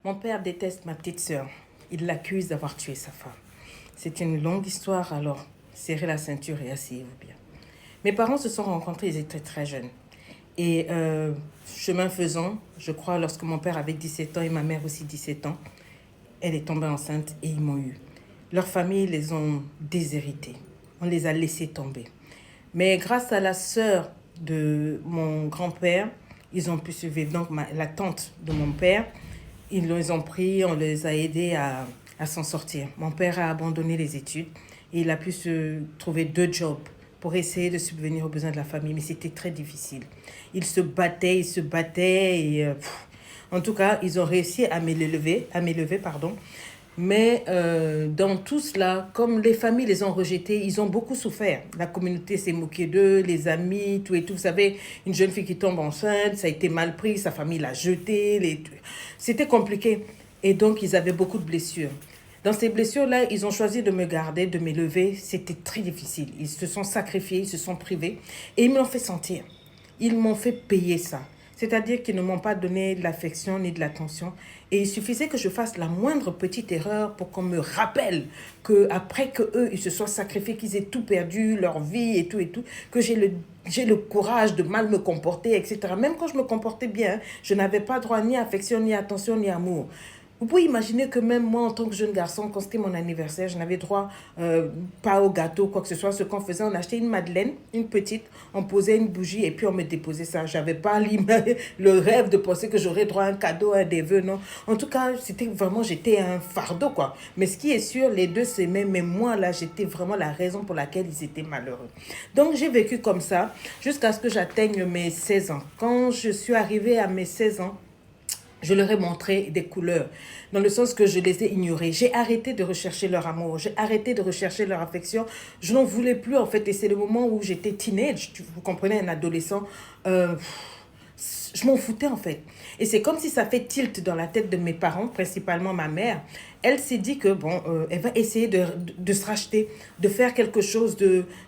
Mon père déteste ma petite sœur. Il l'accuse d'avoir tué sa femme. C'est une longue histoire, alors serrez la ceinture et asseyez-vous bien. Mes parents se sont rencontrés, ils étaient très jeunes. Et chemin faisant, je crois, lorsque mon père avait 17 ans et ma mère aussi 17 ans, elle est tombée enceinte et ils m'ont eu. Leur famille les ont déshérités. On les a laissés tomber. Mais grâce à la sœur de mon grand-père, ils ont pu survivre. Donc la tante de mon père, ils les ont pris, on les a aidés à s'en sortir. Mon père a abandonné les études et il a pu se trouver 2 jobs pour essayer de subvenir aux besoins de la famille, mais c'était très difficile. Ils se battaient et en tout cas, ils ont réussi à m'élever, pardon. Mais dans tout cela, comme les familles les ont rejetés, ils ont beaucoup souffert. La communauté s'est moquée d'eux, les amis, tout et tout. Vous savez, une jeune fille qui tombe enceinte, ça a été mal pris, sa famille l'a jetée. C'était compliqué. Et donc, ils avaient beaucoup de blessures. Dans ces blessures-là, ils ont choisi de me garder, de m'élever. C'était très difficile. Ils se sont sacrifiés, ils se sont privés. Et ils me l'ont fait sentir. Ils m'ont fait payer ça. C'est-à-dire qu'ils ne m'ont pas donné de l'affection ni de l'attention. Et il suffisait que je fasse la moindre petite erreur pour qu'on me rappelle qu'après qu'eux, ils se soient sacrifiés, qu'ils aient tout perdu, leur vie et tout, que j'ai le courage de mal me comporter, etc. Même quand je me comportais bien, je n'avais pas droit ni à affection, ni à attention, ni à amour. Vous pouvez imaginer que même moi, en tant que jeune garçon, quand c'était mon anniversaire, je n'avais droit pas au gâteau, quoi que ce soit. Ce qu'on faisait, on achetait une madeleine, une petite, on posait une bougie et puis on me déposait ça. J'avais pas le rêve de penser que j'aurais droit à un cadeau, à des vœux, non. En tout cas, c'était vraiment, j'étais un fardeau, quoi. Mais ce qui est sûr, les deux s'aimaient, mais moi, là, j'étais vraiment la raison pour laquelle ils étaient malheureux. Donc, j'ai vécu comme ça jusqu'à ce que j'atteigne mes 16 ans. Quand je suis arrivée à mes 16 ans, je leur ai montré des couleurs, dans le sens que je les ai ignorées. J'ai arrêté de rechercher leur amour, j'ai arrêté de rechercher leur affection. Je n'en voulais plus, en fait, et c'est le moment où j'étais teenage, vous comprenez, un adolescent. Je m'en foutais, en fait. Et c'est comme si ça fait tilt dans la tête de mes parents, principalement ma mère. Elle s'est dit que, bon, elle va essayer de se racheter, de faire quelque chose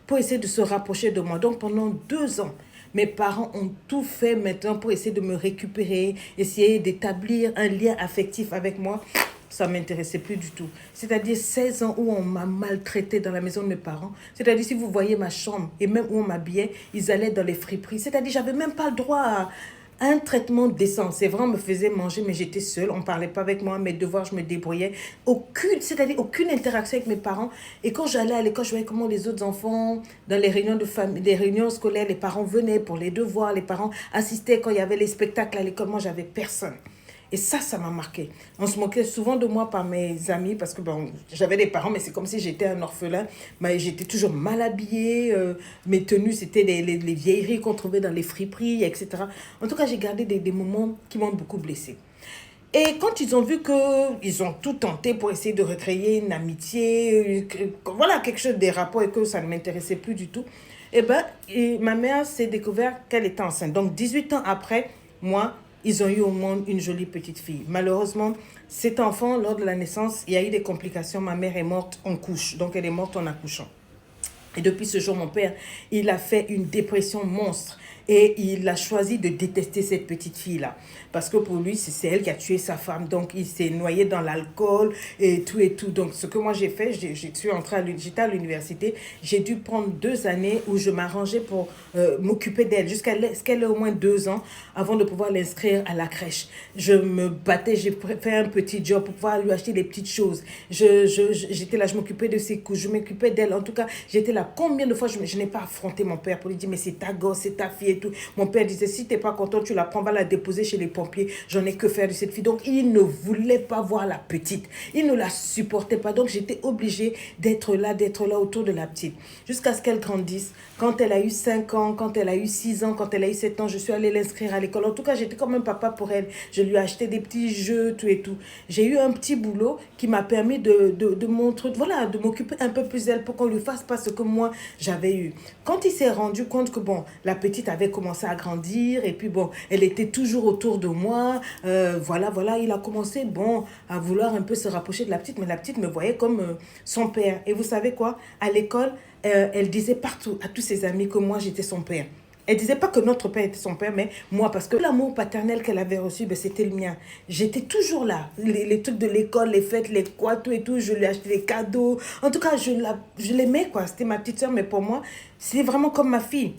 pour essayer de se rapprocher de moi. Donc, pendant 2 ans, mes parents ont tout fait maintenant pour essayer de me récupérer, essayer d'établir un lien affectif avec moi. Ça ne m'intéressait plus du tout. C'est-à-dire 16 ans où on m'a maltraité dans la maison de mes parents. C'est-à-dire si vous voyez ma chambre et même où on m'habillait, ils allaient dans les friperies. C'est-à-dire j'avais même pas le droit à un traitement décent. C'est vrai, on me faisait manger, mais j'étais seule. On ne parlait pas avec moi. Mes devoirs, je me débrouillais. C'est-à-dire aucune interaction avec mes parents. Et quand j'allais à l'école, je voyais comment les autres enfants, dans les réunions de famille, les réunions scolaires, les parents venaient pour les devoirs. Les parents assistaient quand il y avait les spectacles à l'école. Moi, j'avais personne. Et ça m'a marqué. On se moquait souvent de moi par mes amis parce que bon, j'avais des parents, mais c'est comme si j'étais un orphelin. Mais j'étais toujours mal habillée. Mes tenues, c'était les vieilleries qu'on trouvait dans les friperies, etc. En tout cas, j'ai gardé des moments qui m'ont beaucoup blessée. Et quand ils ont vu qu'ils ont tout tenté pour essayer de recréer une amitié, voilà, quelque chose des rapports et que ça ne m'intéressait plus du tout, ma mère s'est découvert qu'elle était enceinte. Donc, 18 ans après, moi, ils ont eu au monde une jolie petite fille. Malheureusement, cet enfant, lors de la naissance, il y a eu des complications. Ma mère est morte en couche, donc elle est morte en accouchant. Et depuis ce jour, mon père, il a fait une dépression monstre. Et il a choisi de détester cette petite fille-là. Parce que pour lui, c'est elle qui a tué sa femme. Donc, il s'est noyé dans l'alcool et tout et tout. Donc, ce que moi j'ai fait, j'étais à l'université. J'ai dû prendre 2 années où je m'arrangeais pour m'occuper d'elle. Jusqu'à ce qu'elle ait au moins 2 ans avant de pouvoir l'inscrire à la crèche. Je me battais, j'ai fait un petit job pour pouvoir lui acheter des petites choses. J'étais là, je m'occupais de ses couches, je m'occupais d'elle. En tout cas, j'étais là. Combien de fois je n'ai pas affronté mon père pour lui dire, mais c'est ta gosse, c'est ta fille et tout. Mon père disait, si t'es pas content, tu la prends, va la déposer chez les pompiers. J'en ai que faire de cette fille. Donc, il ne voulait pas voir la petite. Il ne la supportait pas. Donc, j'étais obligée d'être là autour de la petite. Jusqu'à ce qu'elle grandisse. Quand elle a eu 5 ans, quand elle a eu 6 ans, quand elle a eu 7 ans, je suis allée l'inscrire à l'école. En tout cas, j'étais comme un papa pour elle. Je lui ai acheté des petits jeux, tout et tout. J'ai eu un petit boulot qui m'a permis de m'occuper un peu plus d'elle pour qu'on lui fasse pas ce que moi, j'avais eu. Quand il s'est rendu compte que, bon, la petite avait commencé à grandir et puis, bon, elle était toujours autour de moi, il a commencé, bon, à vouloir un peu se rapprocher de la petite, mais la petite me voyait comme son père. Et vous savez quoi? À l'école, elle disait partout à tous ses amis que moi, j'étais son père. Elle disait pas que notre père était son père, mais moi, parce que l'amour paternel qu'elle avait reçu, ben, c'était le mien. J'étais toujours là. Les trucs de l'école, les fêtes, les quoi, tout et tout, je lui achetais des cadeaux. En tout cas, je l'aimais, quoi. C'était ma petite soeur, mais pour moi, c'est vraiment comme ma fille.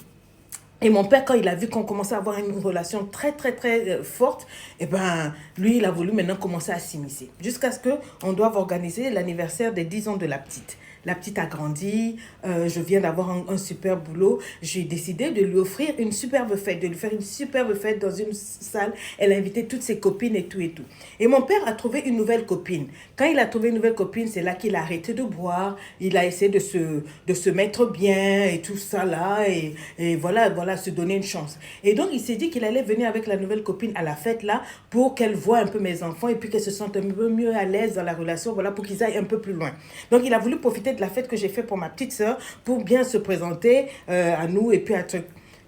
Et mon père, quand il a vu qu'on commençait à avoir une relation très, très, très forte, eh ben, lui, il a voulu maintenant commencer à s'immiscer. Jusqu'à ce qu'on doive organiser l'anniversaire des 10 ans de la petite. La petite a grandi, je viens d'avoir un super boulot. J'ai décidé de lui offrir une superbe fête, de lui faire une superbe fête dans une salle. Elle a invité toutes ses copines et tout et tout. Et mon père a trouvé une nouvelle copine. Quand il a trouvé une nouvelle copine, c'est là qu'il a arrêté de boire. Il a essayé de se mettre bien et tout ça là. Et voilà, se donner une chance. Et donc, il s'est dit qu'il allait venir avec la nouvelle copine à la fête là pour qu'elle voie un peu mes enfants et puis qu'elle se sente un peu mieux à l'aise dans la relation, voilà, pour qu'ils aillent un peu plus loin. Donc, il a voulu profiter de la fête que j'ai fait pour ma petite sœur pour bien se présenter à nous et puis à truc.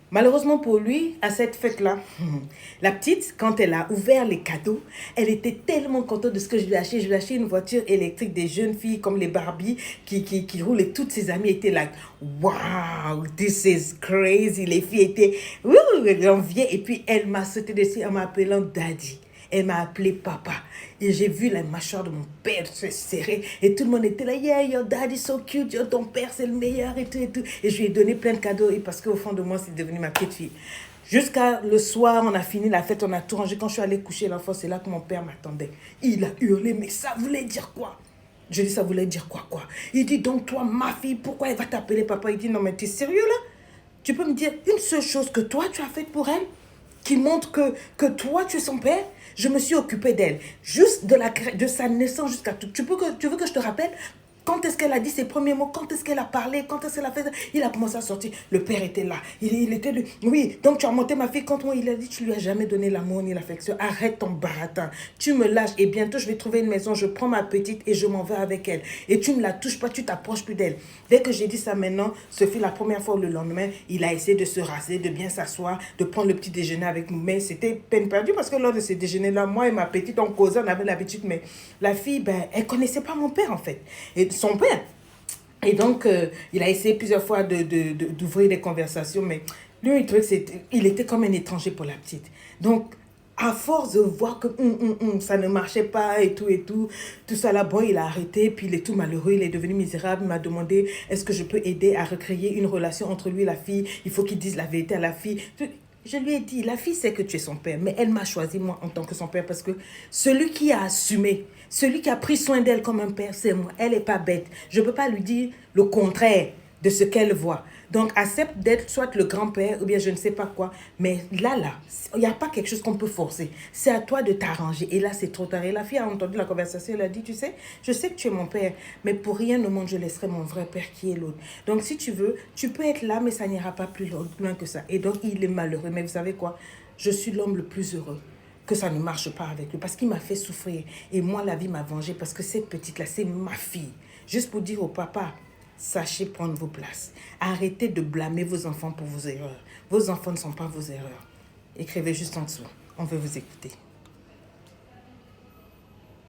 Malheureusement pour lui, à cette fête-là, la petite, quand elle a ouvert les cadeaux, elle était tellement contente de ce que je lui ai acheté. Je lui ai acheté une voiture électrique des jeunes filles comme les Barbie qui roulent et toutes ses amies étaient là. Wow, this is crazy. Les filles étaient enviées et puis elle m'a sauté dessus en m'appelant Daddy. Elle m'a appelé papa. Et j'ai vu la mâchoire de mon père se serrer. Et tout le monde était là. Yeah, your dad is so cute. Ton père, c'est le meilleur et tout et tout. Et je lui ai donné plein de cadeaux. Et parce qu'au fond de moi, c'est devenu ma petite fille. Jusqu'à le soir, on a fini la fête, on a tout rangé. Quand je suis allée coucher l'enfant, c'est là que mon père m'attendait. Il a hurlé, mais ça voulait dire quoi? Je dis, ça voulait dire quoi? Il dit, donc toi, ma fille, pourquoi elle va t'appeler papa? Il dit, non, mais t'es sérieux là? Tu peux me dire une seule chose que toi, tu as faite pour elle? Qui montre que toi, tu es son père? Je me suis occupée d'elle. Juste de sa naissance jusqu'à tout. Tu veux que je te rappelle? Quand est-ce qu'elle a dit ses premiers mots? Quand est-ce qu'elle a parlé? Quand est-ce qu'elle a fait? Il a commencé à sortir. Le père était là. Il était là. Oui, donc tu as monté ma fille contre moi. Il a dit, tu lui as jamais donné l'amour ni l'affection. Arrête ton baratin. Tu me lâches et bientôt je vais trouver une maison. Je prends ma petite et je m'en vais avec elle. Et tu ne la touches pas, tu t'approches plus d'elle. Dès que j'ai dit ça maintenant, ce fut la première fois le lendemain, il a essayé de se raser, de bien s'asseoir, de prendre le petit déjeuner avec nous. Mais c'était peine perdue parce que lors de ce déjeuner-là, moi et ma petite, on causait, on avait l'habitude. Mais la fille, ben, elle connaissait pas mon père en fait. Et son père. Et donc, il a essayé plusieurs fois d'ouvrir des conversations, mais lui, il trouvait il était comme un étranger pour la petite. Donc, à force de voir que ça ne marchait pas et tout ça là, bon, il a arrêté, puis il est tout malheureux, il est devenu misérable, il m'a demandé, est-ce que je peux aider à recréer une relation entre lui et la fille? Il faut qu'il dise la vérité à la fille. Je lui ai dit, la fille sait que tu es son père, mais elle m'a choisi moi en tant que son père parce que celui qui a assumé, celui qui a pris soin d'elle comme un père, c'est moi. Elle n'est pas bête. Je ne peux pas lui dire le contraire de ce qu'elle voit. Donc, accepte d'être soit le grand-père ou bien je ne sais pas quoi. Mais là, il n'y a pas quelque chose qu'on peut forcer. C'est à toi de t'arranger. Et là, c'est trop tard. Et la fille a entendu la conversation. Elle a dit, tu sais, je sais que tu es mon père, mais pour rien au monde, je laisserai mon vrai père qui est l'autre. Donc, si tu veux, tu peux être là, mais ça n'ira pas plus loin que ça. Et donc, il est malheureux. Mais vous savez quoi? Je suis l'homme le plus heureux que ça ne marche pas avec lui parce qu'il m'a fait souffrir. Et moi, la vie m'a vengé parce que cette petite-là, c'est ma fille. Juste pour dire au papa, sachez prendre vos places. Arrêtez de blâmer vos enfants pour vos erreurs. Vos enfants ne sont pas vos erreurs. Écrivez juste en dessous. On veut vous écouter.